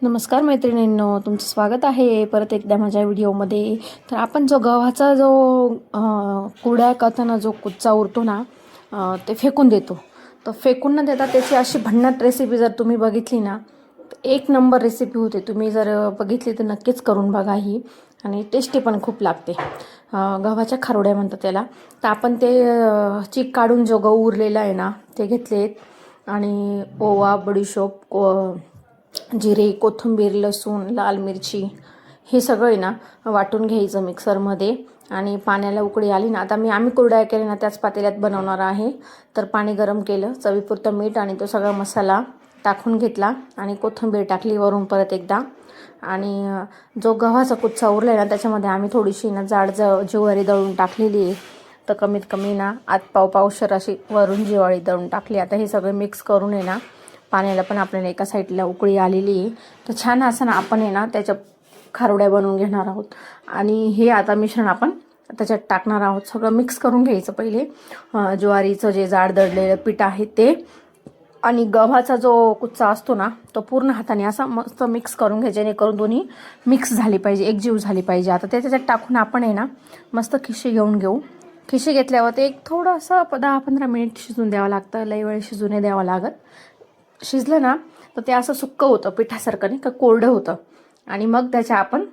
नमस्कार मैत्रिणींनो, तुमचं स्वागत आहे परत एकदा माझ्या व्हिडिओमध्ये. तर आपण जो गव्हाचा जो कुरड्या करताना जो कुच्चा उरतो ना, ते फेकून देतो. तर फेकून न देता त्याची अशी भन्नाट रेसिपी जर तुम्ही बघितली ना, तर एक नंबर रेसिपी होते. तुम्ही जर बघितली तर नक्कीच करून बघा ही, आणि टेस्टी पण खूप लागते. गव्हाच्या खारोड्या म्हणतात त्याला. तर आपण ते चीक काढून जो गहू उरलेला आहे ना, ते घेतलेत, आणि ओवा, बडीशोप, जिरे, कोथिंबीर, लसूण, लाल मिरची हे सगळं आहे ना वाटून घ्यायचं मिक्सरमध्ये. आणि पाण्याला उकळी आली ना, आता आम्ही कुरड्या केले ना त्याच पातेल्यात बनवणार आहे. तर पाणी गरम केलं, चवीपुरतं मीठ आणि तो सगळा मसाला टाकून घेतला, आणि कोथिंबीर टाकली वरून परत एकदा. आणि जो गव्हाचा कुच्चा उरला आहे ना, त्याच्यामध्ये आम्ही थोडीशी ना जाड ज्वारी दळून टाकलेली आहे. तर कमीत कमी ना पावशर अशी वरून ज्वारी दळून टाकली. आता हे सगळं मिक्स करून आहे ना, पाण्याला पण आपल्याला एका साईडला उकळी आलेली आहे. तर छान असं ना आपण आहे ना त्याच्या खारोड्या बनवून घेणार आहोत. आणि हे आता मिश्रण आपण त्याच्यात टाकणार आहोत. सगळं मिक्स करून घ्यायचं पहिले. ज्वारीचं जे जाड दळलेलं पीठ आहे ते, आणि गव्हाचा जो कुच्चा असतो ना, तो पूर्ण हाताने असा मस्त मिक्स करून घ्यायचे, जेणेकरून दोन्ही मिक्स झाली पाहिजे, एकजीव झाली पाहिजे. आता ते त्याच्यात टाकून आपण आहे ना मस्त खिशी घेऊन घेऊ. खिशी घेतल्यावर ते एक थोडंसं 10-15 मिनिट शिजून द्यावं लागतं. लई वेळ शिजू नाही द्यावं लागत. शिजलं ना तर ते असं सुक्कं होतं, पिठासारखं नाही का, कोरडं होतं. आणि मग त्याच्या आपण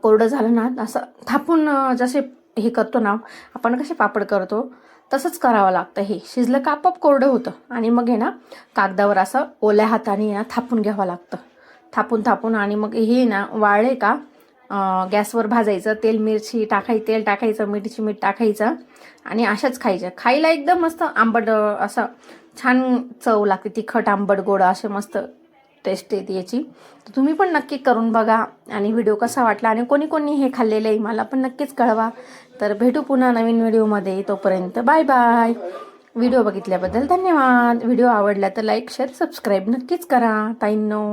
कोरडं झालं ना असं थापून, जसे हे करतो ना आपण, कसे पापड करतो तसंच करावं लागतं. हे शिजलं का आपोआप कोरडं होतं. आणि मग हे ना कागदावर असं ओल्या हाताने ना थापून घ्यावं लागतं. थापून आणि मग हे ना वाळले का गॅसवर भाजायचं. तेल टाकायचं, मीठ टाकायचं, आणि अशाच खायच्या. खायला एकदम मस्त आंबट असं छान चव लागते, तिखट आंबट गोड असे मस्त टेस्ट येते याची. तर तुम्ही पण नक्की करून बघा. आणि व्हिडिओ कसा वाटला, आणि कोणी कोणी हे खाल्लेलं आहे मला पण नक्कीच कळवा. तर भेटू पुन्हा नवीन व्हिडिओमध्ये. तोपर्यंत बाय बाय. व्हिडिओ बघितल्याबद्दल धन्यवाद. व्हिडिओ आवडला तर लाईक, शेअर, सबस्क्राईब नक्कीच करा ताईंनो.